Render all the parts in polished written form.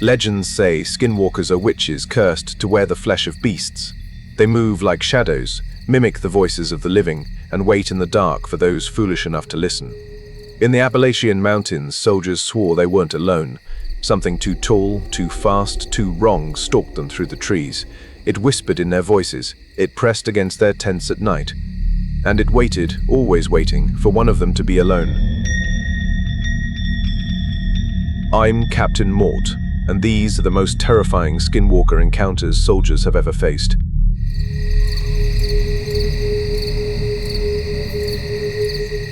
Legends say skinwalkers are witches cursed to wear the flesh of beasts. They move like shadows, mimic the voices of the living, and wait in the dark for those foolish enough to listen. In the Appalachian mountains, soldiers swore they weren't alone. Something too tall, too fast, too wrong stalked them through the trees. It whispered in their voices, it pressed against their tents at night. And it waited, always waiting, for one of them to be alone. I'm Captain Mort, and these are the most terrifying skinwalker encounters soldiers have ever faced.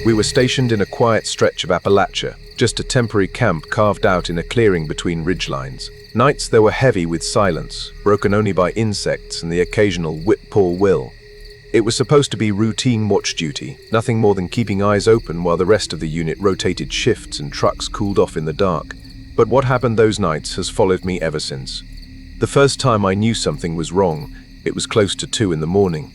We were stationed in a quiet stretch of Appalachia, just a temporary camp carved out in a clearing between ridgelines. Nights there were heavy with silence, broken only by insects and the occasional whip-poor-will. It was supposed to be routine watch duty, nothing more than keeping eyes open while the rest of the unit rotated shifts and trucks cooled off in the dark. But what happened those nights has followed me ever since. The first time I knew something was wrong, it was close to 2 in the morning.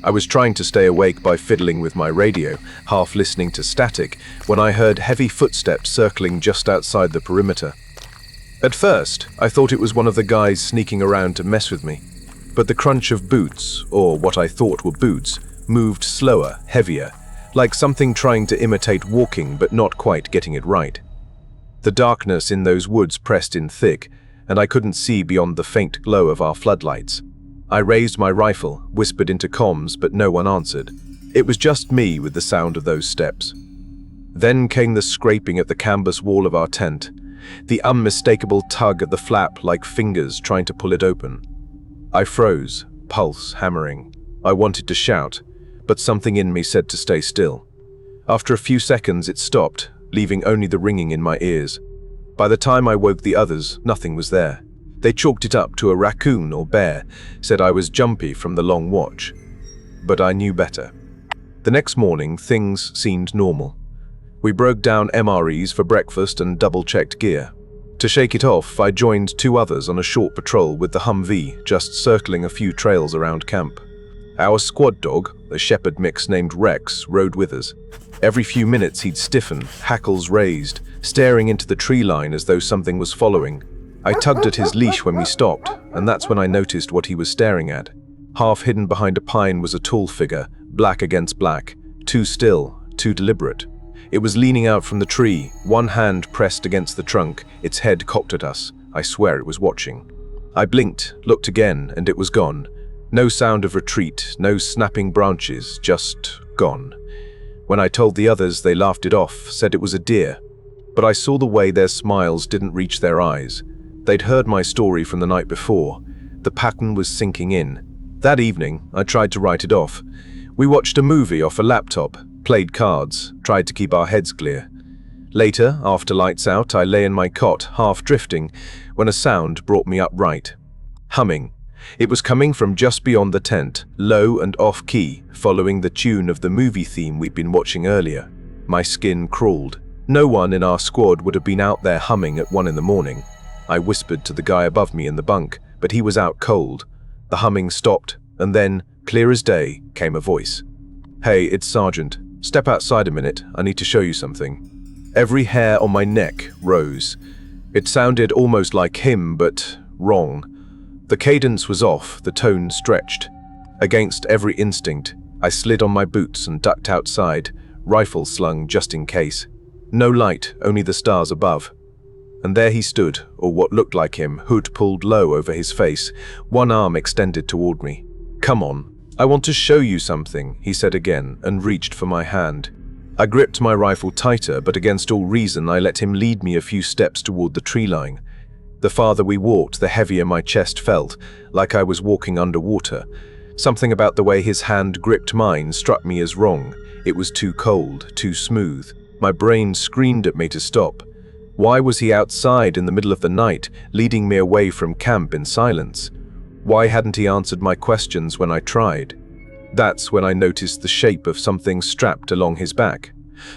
I was trying to stay awake by fiddling with my radio, half listening to static, when I heard heavy footsteps circling just outside the perimeter. At first, I thought it was one of the guys sneaking around to mess with me, but the crunch of boots, or what I thought were boots, moved slower, heavier, like something trying to imitate walking but not quite getting it right. The darkness in those woods pressed in thick, and I couldn't see beyond the faint glow of our floodlights. I raised my rifle, whispered into comms, but no one answered. It was just me with the sound of those steps. Then came the scraping at the canvas wall of our tent, the unmistakable tug at the flap like fingers trying to pull it open. I froze, pulse hammering. I wanted to shout, but something in me said to stay still. After a few seconds it stopped, leaving only the ringing in my ears. By the time I woke the others, nothing was there. They chalked it up to a raccoon or bear, said I was jumpy from the long watch. But I knew better. The next morning, things seemed normal. We broke down MREs for breakfast and double-checked gear. To shake it off, I joined 2 others on a short patrol with the Humvee, just circling a few trails around camp. Our squad dog, a shepherd mix named Rex, rode with us. Every few minutes he'd stiffen, hackles raised, staring into the tree line as though something was following. I tugged at his leash when we stopped, and that's when I noticed what he was staring at. Half hidden behind a pine was a tall figure, black against black, too still, too deliberate. It was leaning out from the tree, one hand pressed against the trunk, its head cocked at us. I swear it was watching. I blinked, looked again, and it was gone. No sound of retreat, no snapping branches, just gone. When I told the others, they laughed it off, said it was a deer. But I saw the way their smiles didn't reach their eyes. They'd heard my story from the night before. The pattern was sinking in. That evening, I tried to write it off. We watched a movie off a laptop, played cards, tried to keep our heads clear. Later, after lights out, I lay in my cot, half drifting, when a sound brought me upright. Humming. It was coming from just beyond the tent, low and off-key, following the tune of the movie theme we'd been watching earlier. My skin crawled. No one in our squad would have been out there humming at 1 in the morning. I whispered to the guy above me in the bunk, but he was out cold. The humming stopped, and then, clear as day, came a voice. "Hey, it's Sergeant. Step outside a minute, I need to show you something." Every hair on my neck rose. It sounded almost like him, but wrong. The cadence was off, the tone stretched. Against every instinct, I slid on my boots and ducked outside, rifle slung just in case. No light, only the stars above. And there he stood, or what looked like him, hood pulled low over his face, one arm extended toward me. "Come on, I want to show you something," he said again, and reached for my hand. I gripped my rifle tighter, but against all reason I let him lead me a few steps toward the tree line. The farther we walked, the heavier my chest felt, like I was walking underwater. Something about the way his hand gripped mine struck me as wrong. It was too cold, too smooth. My brain screamed at me to stop. Why was he outside in the middle of the night, leading me away from camp in silence? Why hadn't he answered my questions when I tried? That's when I noticed the shape of something strapped along his back.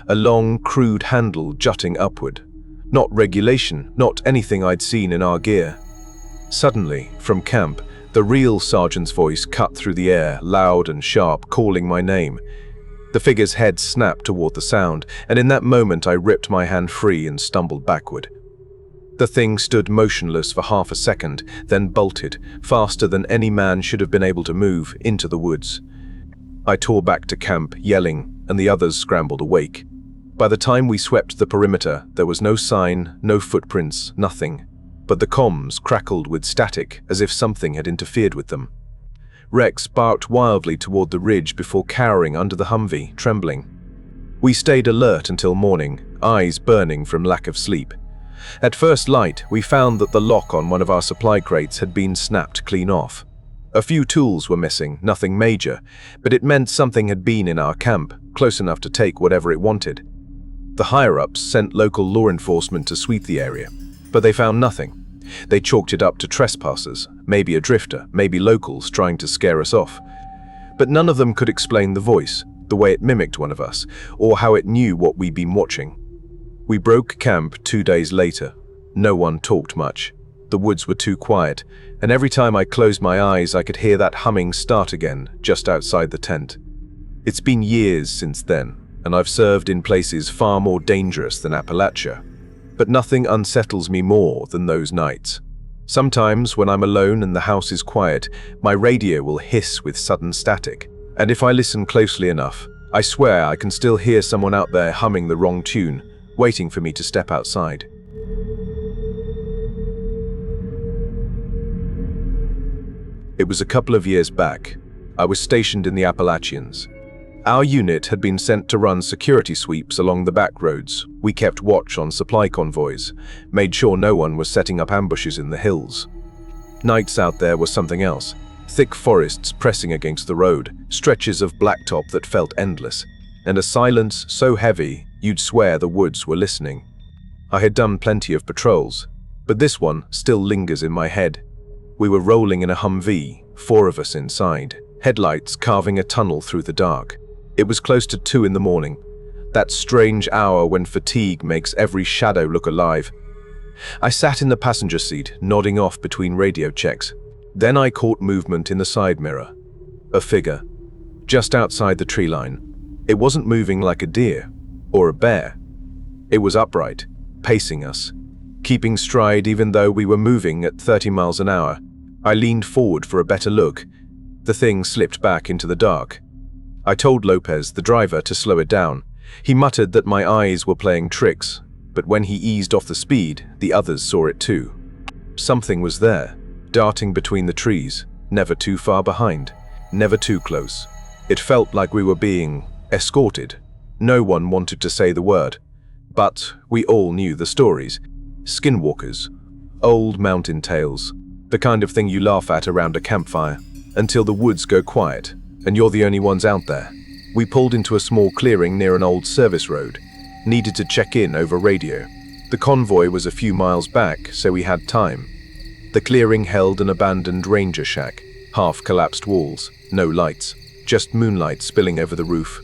A long, crude handle jutting upward. Not regulation, not anything I'd seen in our gear. Suddenly, from camp, the real sergeant's voice cut through the air, loud and sharp, calling my name. The figure's head snapped toward the sound, and in that moment I ripped my hand free and stumbled backward. The thing stood motionless for half a second, then bolted, faster than any man should have been able to move, into the woods. I tore back to camp, yelling, and the others scrambled awake. By the time we swept the perimeter, there was no sign, no footprints, nothing. But the comms crackled with static, as if something had interfered with them. Rex barked wildly toward the ridge before cowering under the Humvee, trembling. We stayed alert until morning, eyes burning from lack of sleep. At first light, we found that the lock on one of our supply crates had been snapped clean off. A few tools were missing, nothing major, but it meant something had been in our camp, close enough to take whatever it wanted. The higher-ups sent local law enforcement to sweep the area, but they found nothing. They chalked it up to trespassers, maybe a drifter, maybe locals trying to scare us off. But none of them could explain the voice, the way it mimicked one of us, or how it knew what we'd been watching. We broke camp 2 days later. No one talked much. The woods were too quiet, and every time I closed my eyes I could hear that humming start again, just outside the tent. It's been years since then, and I've served in places far more dangerous than Appalachia. But nothing unsettles me more than those nights. Sometimes, when I'm alone and the house is quiet, my radio will hiss with sudden static, and if I listen closely enough, I swear I can still hear someone out there humming the wrong tune, waiting for me to step outside. It was a couple of years back. I was stationed in the Appalachians. Our unit had been sent to run security sweeps along the back roads. We kept watch on supply convoys, made sure no one was setting up ambushes in the hills. Nights out there were something else. Thick forests pressing against the road, stretches of blacktop that felt endless, and a silence so heavy you'd swear the woods were listening. I had done plenty of patrols, but this one still lingers in my head. We were rolling in a Humvee, 4 of us inside, headlights carving a tunnel through the dark. It was close to 2 in the morning, that strange hour when fatigue makes every shadow look alive. I sat in the passenger seat, nodding off between radio checks. Then I caught movement in the side mirror. A figure, just outside the tree line. It wasn't moving like a deer or a bear. It was upright, pacing us, keeping stride even though we were moving at 30 miles an hour. I leaned forward for a better look. The thing slipped back into the dark. I told Lopez, the driver, to slow it down. He muttered that my eyes were playing tricks, but when he eased off the speed, the others saw it too. Something was there, darting between the trees, never too far behind, never too close. It felt like we were being escorted. No one wanted to say the word, but we all knew the stories. Skinwalkers, old mountain tales, the kind of thing you laugh at around a campfire, until the woods go quiet, and you're the only ones out there. We pulled into a small clearing near an old service road, needed to check in over radio. The convoy was a few miles back, so we had time. The clearing held an abandoned ranger shack, half-collapsed walls, no lights, just moonlight spilling over the roof.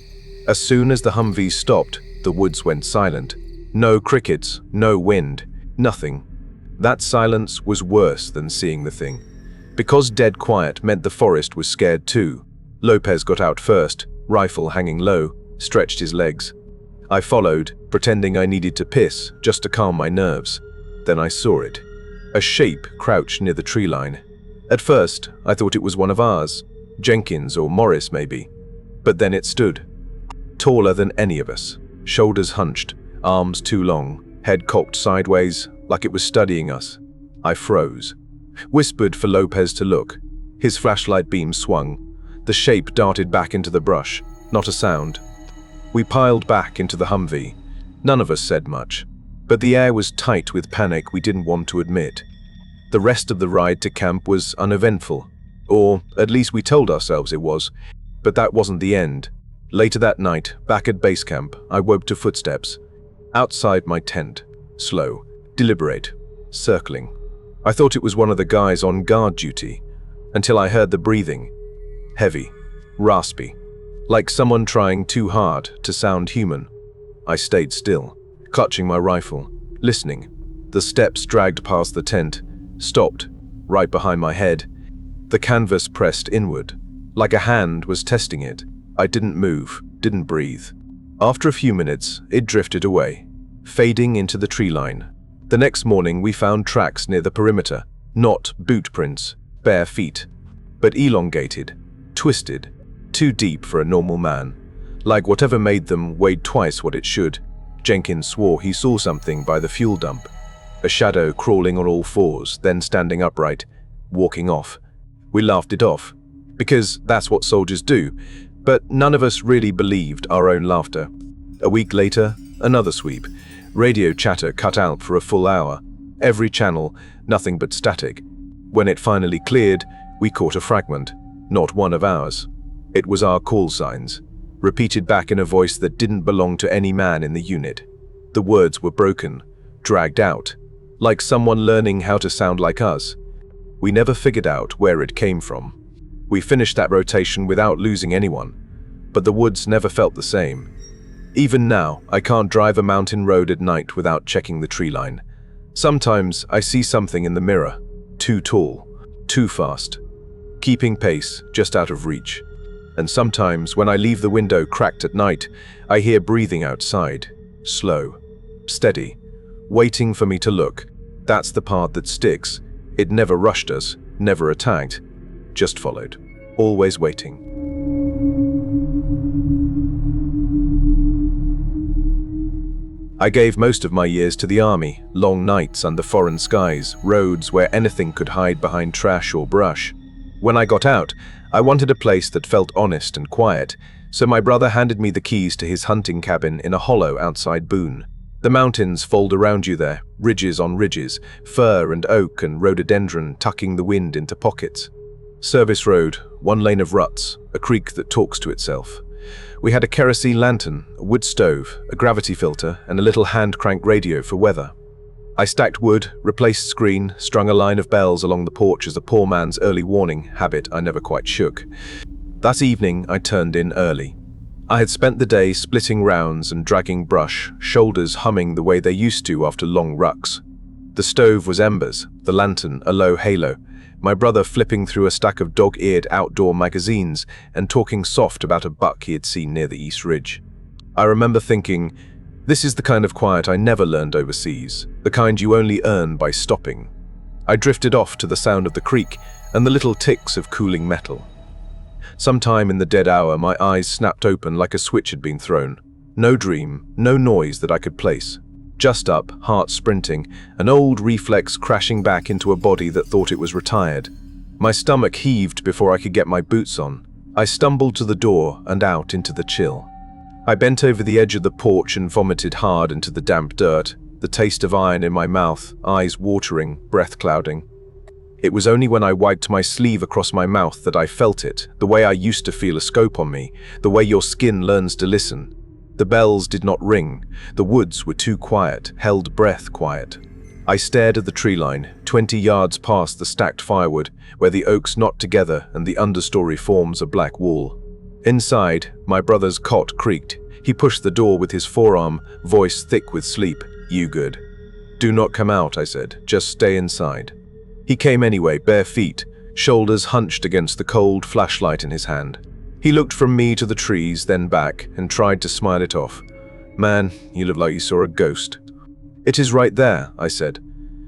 As soon as the Humvee stopped, the woods went silent. No crickets, no wind, nothing. That silence was worse than seeing the thing. Because dead quiet meant the forest was scared too. Lopez got out first, rifle hanging low, stretched his legs. I followed, pretending I needed to piss just to calm my nerves. Then I saw it. A shape crouched near the tree line. At first, I thought it was one of ours, Jenkins or Morris maybe. But then it stood, taller than any of us, shoulders hunched, arms too long, head cocked sideways, like it was studying us. I froze. Whispered for Lopez to look. His flashlight beam swung. The shape darted back into the brush. Not a sound. We piled back into the Humvee. None of us said much, but the air was tight with panic we didn't want to admit. The rest of the ride to camp was uneventful, or at least we told ourselves it was, but that wasn't the end. Later that night, back at base camp, I woke to footsteps. Outside my tent, slow, deliberate, circling. I thought it was one of the guys on guard duty, until I heard the breathing. Heavy, raspy, like someone trying too hard to sound human. I stayed still, clutching my rifle, listening. The steps dragged past the tent, stopped, right behind my head. The canvas pressed inward, like a hand was testing it. I didn't move, didn't breathe. After a few minutes, it drifted away, fading into the tree line. The next morning we found tracks near the perimeter, not boot prints, bare feet, but elongated, twisted, too deep for a normal man. Like whatever made them weighed twice what it should. Jenkins swore he saw something by the fuel dump. A shadow crawling on all fours, then standing upright, walking off. We laughed it off, because that's what soldiers do, but none of us really believed our own laughter. A week later, another sweep. Radio chatter cut out for a full hour. Every channel, nothing but static. When it finally cleared, we caught a fragment, not one of ours. It was our call signs, repeated back in a voice that didn't belong to any man in the unit. The words were broken, dragged out, like someone learning how to sound like us. We never figured out where it came from. We finished that rotation without losing anyone, but the woods never felt the same. Even now, I can't drive a mountain road at night without checking the tree line. Sometimes I see something in the mirror, too tall, too fast, keeping pace just out of reach. And sometimes when I leave the window cracked at night, I hear breathing outside, slow, steady, waiting for me to look. That's the part that sticks. It never rushed us, never attacked, just followed, always waiting. I gave most of my years to the army, long nights under foreign skies, roads where anything could hide behind trash or brush. When I got out, I wanted a place that felt honest and quiet, so my brother handed me the keys to his hunting cabin in a hollow outside Boone. The mountains fold around you there, ridges on ridges, fir and oak and rhododendron tucking the wind into pockets. Service road, one lane of ruts, a creek that talks to itself. We had a kerosene lantern, a wood stove, a gravity filter, and a little hand-crank radio for weather. I stacked wood, replaced screen, strung a line of bells along the porch as a poor man's early warning, habit I never quite shook. That evening, I turned in early. I had spent the day splitting rounds and dragging brush, shoulders humming the way they used to after long rucks. The stove was embers, the lantern a low halo, my brother flipping through a stack of dog-eared outdoor magazines and talking soft about a buck he had seen near the East Ridge. I remember thinking, this is the kind of quiet I never learned overseas, the kind you only earn by stopping. I drifted off to the sound of the creek and the little ticks of cooling metal. Sometime in the dead hour, my eyes snapped open like a switch had been thrown. No dream, no noise that I could place. Just up, heart sprinting, an old reflex crashing back into a body that thought it was retired. My stomach heaved before I could get my boots on. I stumbled to the door and out into the chill. I bent over the edge of the porch and vomited hard into the damp dirt, the taste of iron in my mouth, eyes watering, breath clouding. It was only when I wiped my sleeve across my mouth that I felt it, the way I used to feel a scope on me, the way your skin learns to listen. The bells did not ring. The woods were too quiet, held breath quiet. I stared at the tree line, 20 yards past the stacked firewood, where the oaks knot together and the understory forms a black wall. Inside, my brother's cot creaked. He pushed the door with his forearm, voice thick with sleep. "You good?" "Do not come out," I said. "Just stay inside." He came anyway, bare feet, shoulders hunched against the cold flashlight in his hand. He looked from me to the trees, then back, and tried to smile it off. "Man, you look like you saw a ghost." "It is right there," I said.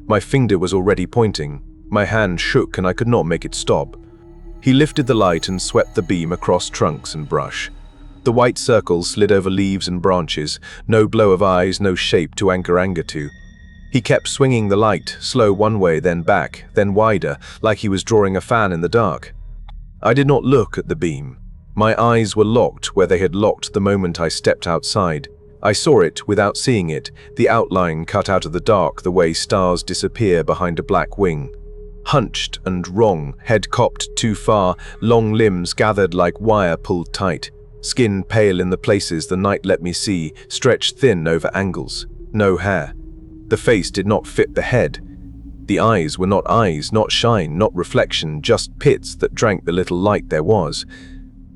My finger was already pointing. My hand shook and I could not make it stop. He lifted the light and swept the beam across trunks and brush. The white circles slid over leaves and branches, no glow of eyes, no shape to anchor anger to. He kept swinging the light, slow one way, then back, then wider, like he was drawing a fan in the dark. I did not look at the beam. My eyes were locked where they had locked the moment I stepped outside. I saw it without seeing it, the outline cut out of the dark the way stars disappear behind a black wing. Hunched and wrong, head copped too far, long limbs gathered like wire pulled tight. Skin pale in the places the night let me see, stretched thin over angles. No hair. The face did not fit the head. The eyes were not eyes, not shine, not reflection, just pits that drank the little light there was.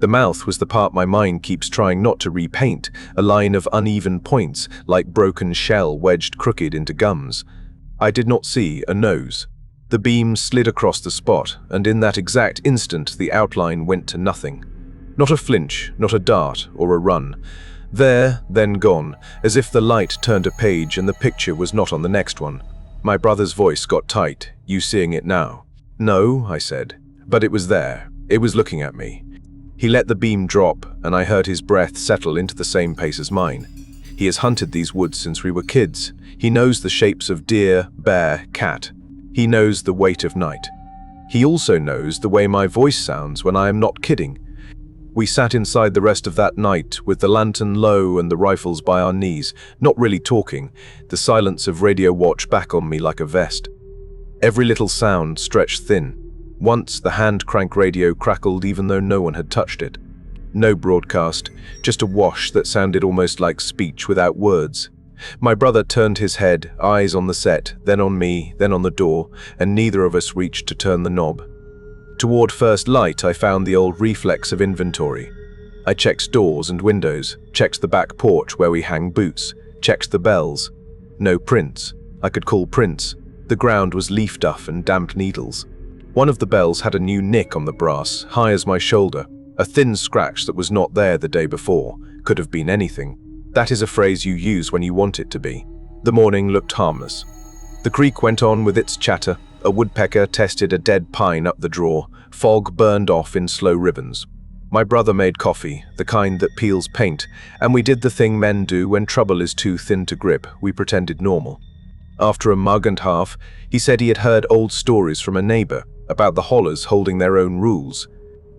The mouth was the part my mind keeps trying not to repaint, a line of uneven points, like broken shell wedged crooked into gums. I did not see a nose. The beam slid across the spot, and in that exact instant the outline went to nothing. Not a flinch, not a dart or a run. There, then gone, as if the light turned a page and the picture was not on the next one. My brother's voice got tight. "You seeing it now?" "No," I said, "but it was there. It was looking at me." He let the beam drop, and I heard his breath settle into the same pace as mine. He has hunted these woods since we were kids. He knows the shapes of deer, bear, cat. He knows the weight of night. He also knows the way my voice sounds when I am not kidding. We sat inside the rest of that night with the lantern low and the rifles by our knees, not really talking, the silence of Radio Watch back on me like a vest. Every little sound stretched thin. Once the hand crank radio crackled even though no one had touched it. No broadcast, just a wash that sounded almost like speech without words. My brother turned his head, eyes on the set, then on me, then on the door, and neither of us reached to turn the knob. Toward first light, I found the old reflex of inventory. I checked doors and windows, checked the back porch where we hang boots, checked the bells. No prints. I could call prints. The ground was leaf duff and damp needles. One of the bells had a new nick on the brass, high as my shoulder, a thin scratch that was not there the day before, could have been anything. That is a phrase you use when you want it to be. The morning looked harmless. The creek went on with its chatter. A woodpecker tested a dead pine up the draw. Fog burned off in slow ribbons. My brother made coffee, the kind that peels paint, and we did the thing men do when trouble is too thin to grip. We pretended normal. After a mug and half, he said he had heard old stories from a neighbor about the hollers holding their own rules.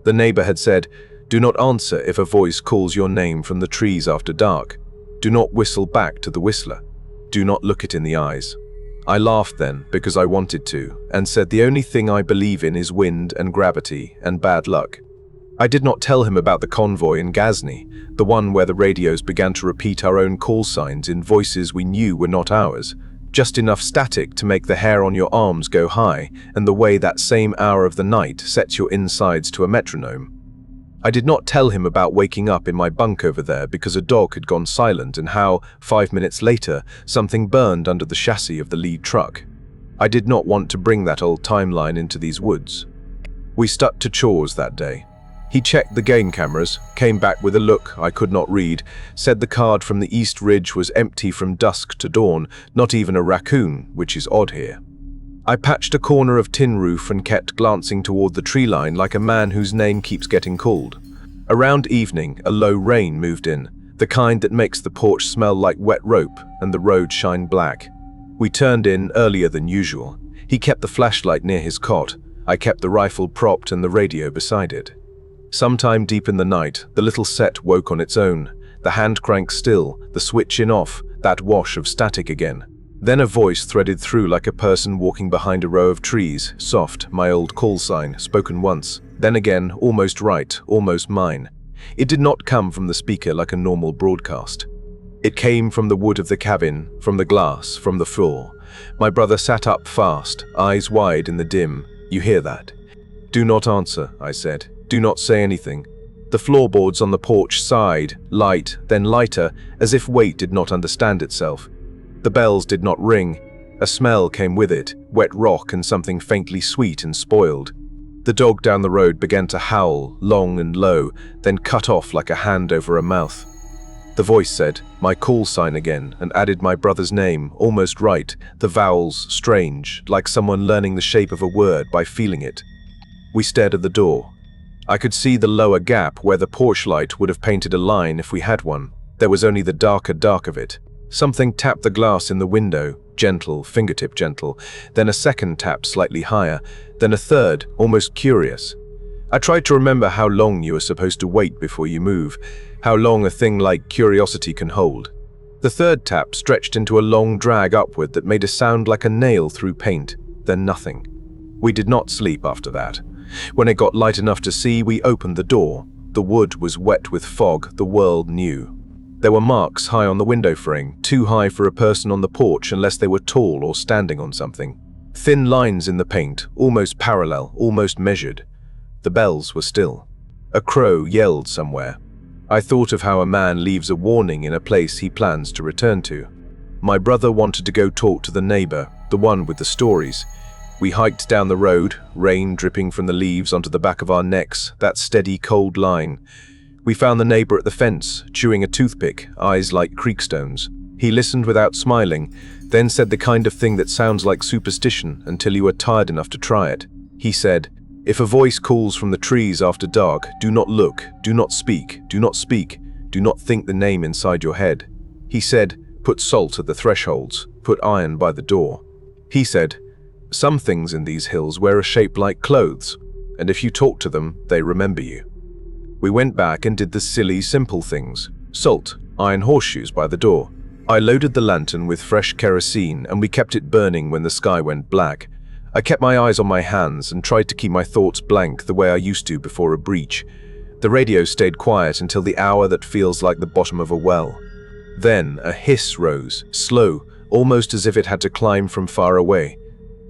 The neighbor had said, "Do not answer if a voice calls your name from the trees after dark. Do not whistle back to the whistler. Do not look it in the eyes." I laughed then because I wanted to, and said the only thing I believe in is wind and gravity and bad luck. I did not tell him about the convoy in Ghazni, the one where the radios began to repeat our own call signs in voices we knew were not ours, just enough static to make the hair on your arms go high, and the way that same hour of the night sets your insides to a metronome. I did not tell him about waking up in my bunk over there because a dog had gone silent and how, 5 minutes later, something burned under the chassis of the lead truck. I did not want to bring that old timeline into these woods. We stuck to chores that day. He checked the game cameras, came back with a look I could not read, said the card from the East Ridge was empty from dusk to dawn, not even a raccoon, which is odd here. I patched a corner of tin roof and kept glancing toward the tree line like a man whose name keeps getting called. Around evening, a low rain moved in, the kind that makes the porch smell like wet rope and the road shine black. We turned in earlier than usual. He kept the flashlight near his cot. I kept the rifle propped and the radio beside it. Sometime deep in the night, the little set woke on its own, the hand crank still, the switch in off, that wash of static again. Then a voice threaded through like a person walking behind a row of trees, soft, my old call sign, spoken once, then again, almost right, almost mine. It did not come from the speaker like a normal broadcast. It came from the wood of the cabin, from the glass, from the floor. My brother sat up fast, eyes wide in the dim. "You hear that?" "Do not answer," I said. "Do not say anything." The floorboards on the porch sighed, light, then lighter, as if weight did not understand itself. The bells did not ring. A smell came with it, wet rock and something faintly sweet and spoiled. The dog down the road began to howl, long and low, then cut off like a hand over a mouth. The voice said, my call sign again, and added my brother's name, almost right, the vowels strange, like someone learning the shape of a word by feeling it. We stared at the door. I could see the lower gap where the porch light would have painted a line if we had one. There was only the darker dark of it. Something tapped the glass in the window, gentle, fingertip gentle, then a second tap slightly higher, then a third, almost curious. I tried to remember how long you are supposed to wait before you move, how long a thing like curiosity can hold. The third tap stretched into a long drag upward that made a sound like a nail through paint, then nothing. We did not sleep after that. When it got light enough to see, we opened the door. The wood was wet with fog, the world knew. There were marks high on the window frame, too high for a person on the porch unless they were tall or standing on something. Thin lines in the paint, almost parallel, almost measured. The bells were still. A crow yelled somewhere. I thought of how a man leaves a warning in a place he plans to return to. My brother wanted to go talk to the neighbor, the one with the stories. We hiked down the road, rain dripping from the leaves onto the back of our necks, that steady, cold line. We found the neighbor at the fence, chewing a toothpick, eyes like creekstones. He listened without smiling, then said the kind of thing that sounds like superstition until you are tired enough to try it. He said, "If a voice calls from the trees after dark, do not look, do not speak, do not speak, do not think the name inside your head." He said, "Put salt at the thresholds, put iron by the door." He said, "Some things in these hills wear a shape like clothes, and if you talk to them, they remember you." We went back and did the silly, simple things. Salt, iron horseshoes by the door. I loaded the lantern with fresh kerosene and we kept it burning when the sky went black. I kept my eyes on my hands and tried to keep my thoughts blank the way I used to before a breach. The radio stayed quiet until the hour that feels like the bottom of a well. Then a hiss rose, slow, almost as if it had to climb from far away.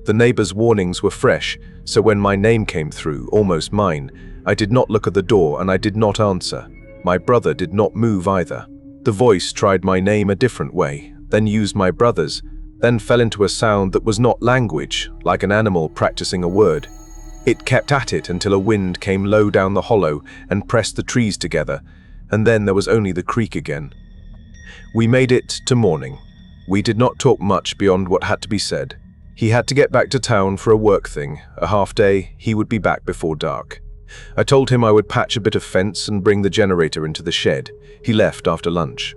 The neighbors' warnings were fresh, so when my name came through, almost mine, I did not look at the door and I did not answer. My brother did not move either. The voice tried my name a different way, then used my brother's, then fell into a sound that was not language, like an animal practicing a word. It kept at it until a wind came low down the hollow and pressed the trees together, and then there was only the creek again. We made it to morning. We did not talk much beyond what had to be said. He had to get back to town for a work thing, a half day. He would be back before dark. I told him I would patch a bit of fence and bring the generator into the shed. He left after lunch.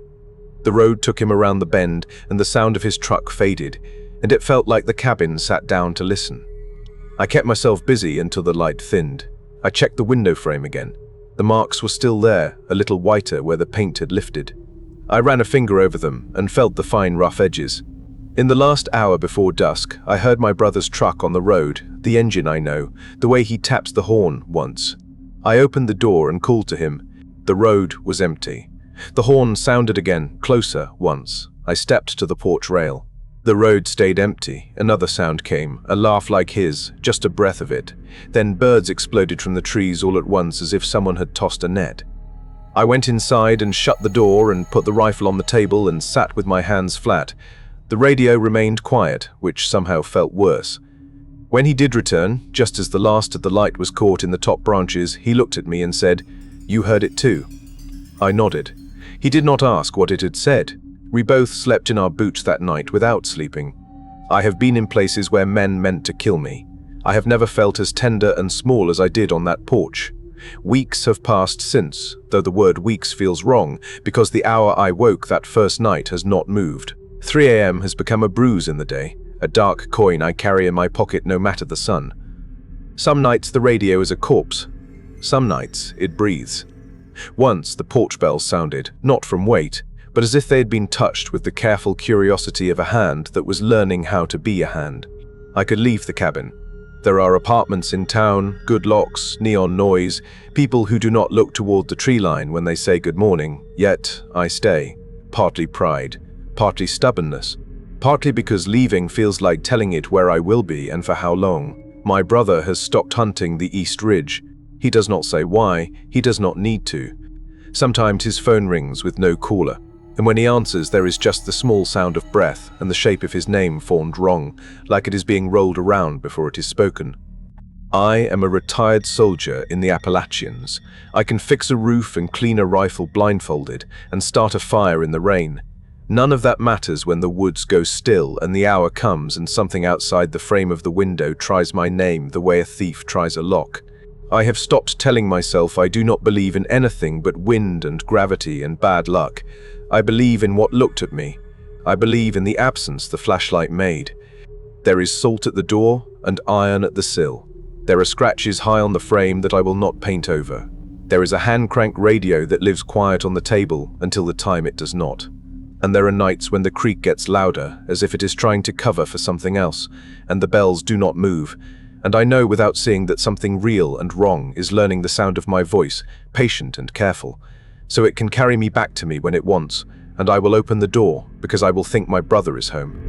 The road took him around the bend and the sound of his truck faded, and it felt like the cabin sat down to listen. I kept myself busy until the light thinned. I checked the window frame again. The marks were still there, a little whiter where the paint had lifted. I ran a finger over them and felt the fine rough edges. In the last hour before dusk, I heard my brother's truck on the road, the engine I know, the way he taps the horn once. I opened the door and called to him. The road was empty. The horn sounded again, closer, once. I stepped to the porch rail. The road stayed empty. Another sound came, a laugh like his, just a breath of it. Then birds exploded from the trees all at once as if someone had tossed a net. I went inside and shut the door and put the rifle on the table and sat with my hands flat. The radio remained quiet, which somehow felt worse. When he did return, just as the last of the light was caught in the top branches, he looked at me and said, "You heard it too?" I nodded. He did not ask what it had said. We both slept in our boots that night without sleeping. I have been in places where men meant to kill me. I have never felt as tender and small as I did on that porch. Weeks have passed since, though the word weeks feels wrong, because the hour I woke that first night has not moved. 3 a.m. has become a bruise in the day, a dark coin I carry in my pocket no matter the sun. Some nights the radio is a corpse. Some nights it breathes. Once the porch bells sounded, not from weight, but as if they had been touched with the careful curiosity of a hand that was learning how to be a hand. I could leave the cabin. There are apartments in town, good locks, neon noise, people who do not look toward the tree line when they say good morning, yet I stay. Partly pride, partly stubbornness, partly because leaving feels like telling it where I will be and for how long. My brother has stopped hunting the East Ridge. He does not say why, he does not need to. Sometimes his phone rings with no caller, and when he answers there is just the small sound of breath and the shape of his name formed wrong, like it is being rolled around before it is spoken. I am a retired soldier in the Appalachians. I can fix a roof and clean a rifle blindfolded and start a fire in the rain. None of that matters when the woods go still and the hour comes and something outside the frame of the window tries my name the way a thief tries a lock. I have stopped telling myself I do not believe in anything but wind and gravity and bad luck. I believe in what looked at me. I believe in the absence the flashlight made. There is salt at the door and iron at the sill. There are scratches high on the frame that I will not paint over. There is a hand-crank radio that lives quiet on the table until the time it does not. And there are nights when the creak gets louder, as if it is trying to cover for something else, and the bells do not move. And I know without seeing that something real and wrong is learning the sound of my voice, patient and careful, so it can carry me back to me when it wants, and I will open the door because I will think my brother is home.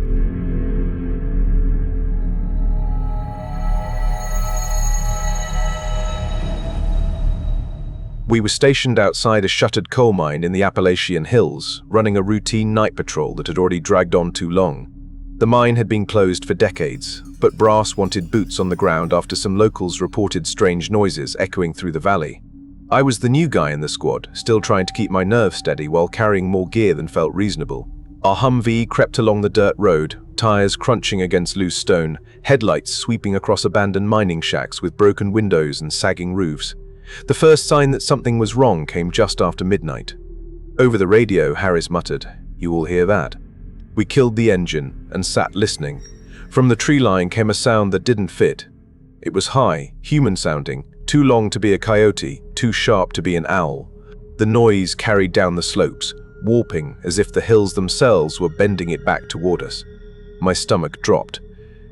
We were stationed outside a shuttered coal mine in the Appalachian hills, running a routine night patrol that had already dragged on too long. The mine had been closed for decades, but brass wanted boots on the ground after some locals reported strange noises echoing through the valley. I was the new guy in the squad, still trying to keep my nerves steady while carrying more gear than felt reasonable. Our Humvee crept along the dirt road, tires crunching against loose stone, headlights sweeping across abandoned mining shacks with broken windows and sagging roofs. The first sign that something was wrong came just after midnight. Over the radio, Harris muttered, "You will hear that." We killed the engine and sat listening. From the tree line came a sound that didn't fit. It was high, human-sounding, too long to be a coyote, too sharp to be an owl. The noise carried down the slopes, warping as if the hills themselves were bending it back toward us. My stomach dropped.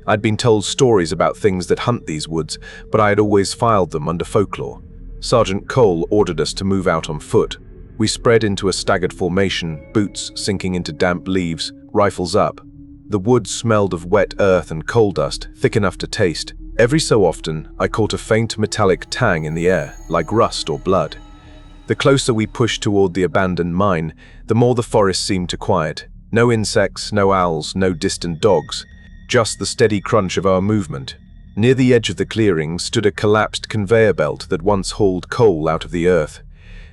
I'd been told stories about things that hunt these woods, but I had always filed them under folklore. Sergeant Cole ordered us to move out on foot. We spread into a staggered formation, boots sinking into damp leaves, rifles up. The woods smelled of wet earth and coal dust, thick enough to taste. Every so often, I caught a faint metallic tang in the air, like rust or blood. The closer we pushed toward the abandoned mine, the more the forest seemed to quiet. No insects, no owls, no distant dogs. Just the steady crunch of our movement. Near the edge of the clearing stood a collapsed conveyor belt that once hauled coal out of the earth.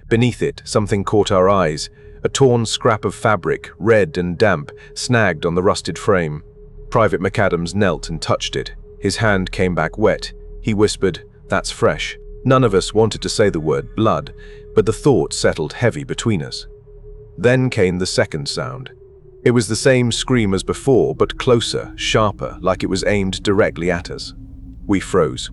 Beneath it, something caught our eyes. A torn scrap of fabric, red and damp, snagged on the rusted frame. Private McAdams knelt and touched it. His hand came back wet. He whispered, "That's fresh." None of us wanted to say the word blood, but the thought settled heavy between us. Then came the second sound. It was the same scream as before, but closer, sharper, like it was aimed directly at us. We froze.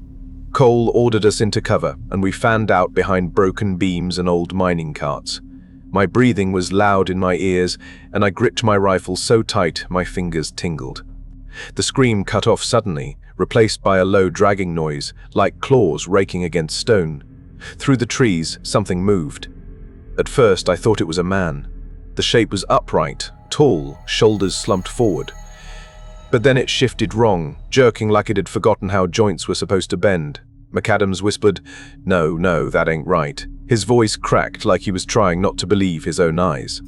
Cole ordered us into cover, and we fanned out behind broken beams and old mining carts. My breathing was loud in my ears, and I gripped my rifle so tight my fingers tingled. The scream cut off suddenly, replaced by a low dragging noise, like claws raking against stone. Through the trees, something moved. At first, I thought it was a man. The shape was upright, tall, shoulders slumped forward. But then it shifted wrong, jerking like it had forgotten how joints were supposed to bend. McAdams whispered, No, that ain't right." His voice cracked like he was trying not to believe his own eyes.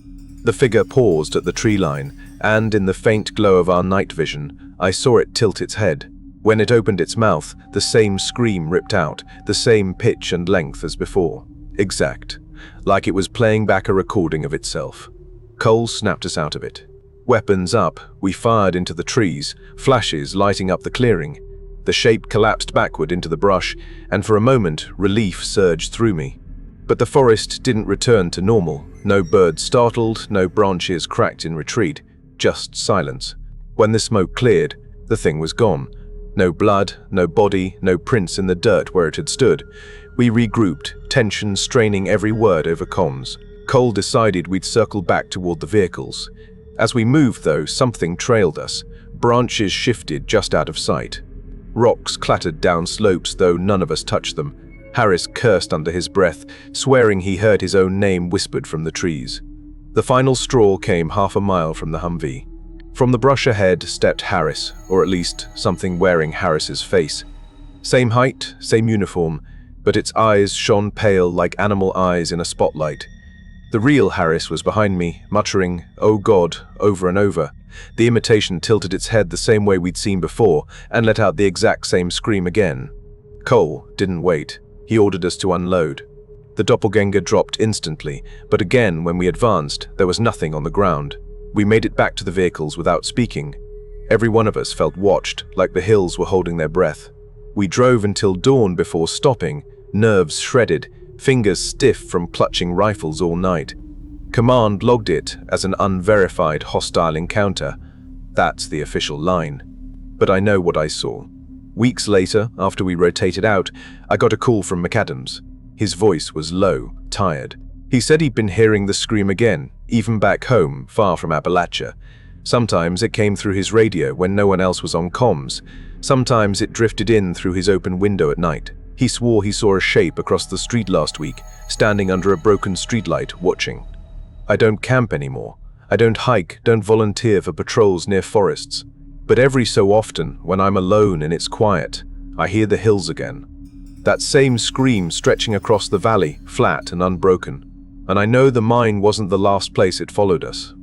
The figure paused at the tree line, and in the faint glow of our night vision, I saw it tilt its head. When it opened its mouth, the same scream ripped out, the same pitch and length as before. Exact. Like it was playing back a recording of itself. Cole snapped us out of it. Weapons up, we fired into the trees, flashes lighting up the clearing. The shape collapsed backward into the brush, and for a moment, relief surged through me. But the forest didn't return to normal. No birds startled, no branches cracked in retreat, just silence. When the smoke cleared, the thing was gone. No blood, no body, no prints in the dirt where it had stood. We regrouped, tension straining every word over comms. Cole decided we'd circle back toward the vehicles. As we moved, though, something trailed us. Branches shifted just out of sight. Rocks clattered down slopes, though none of us touched them. Harris cursed under his breath, swearing he heard his own name whispered from the trees. The final straw came half a mile from the Humvee. From the brush ahead stepped Harris, or at least something wearing Harris's face. Same height, same uniform, but its eyes shone pale like animal eyes in a spotlight. The real Harris was behind me, muttering, "Oh God," over and over. The imitation tilted its head the same way we'd seen before, and let out the exact same scream again. Cole didn't wait. He ordered us to unload. The doppelganger dropped instantly, but again, when we advanced, there was nothing on the ground. We made it back to the vehicles without speaking. Every one of us felt watched, like the hills were holding their breath. We drove until dawn before stopping, nerves shredded, fingers stiff from clutching rifles all night. Command logged it as an unverified hostile encounter. That's the official line. But I know what I saw. Weeks later, after we rotated out, I got a call from McAdams. His voice was low, tired. He said he'd been hearing the scream again, even back home, far from Appalachia. Sometimes it came through his radio when no one else was on comms. Sometimes it drifted in through his open window at night. He swore he saw a shape across the street last week, standing under a broken streetlight, watching. I don't camp anymore. I don't hike, don't volunteer for patrols near forests. But every so often, when I'm alone and it's quiet, I hear the hills again. That same scream stretching across the valley, flat and unbroken. And I know the mine wasn't the last place it followed us.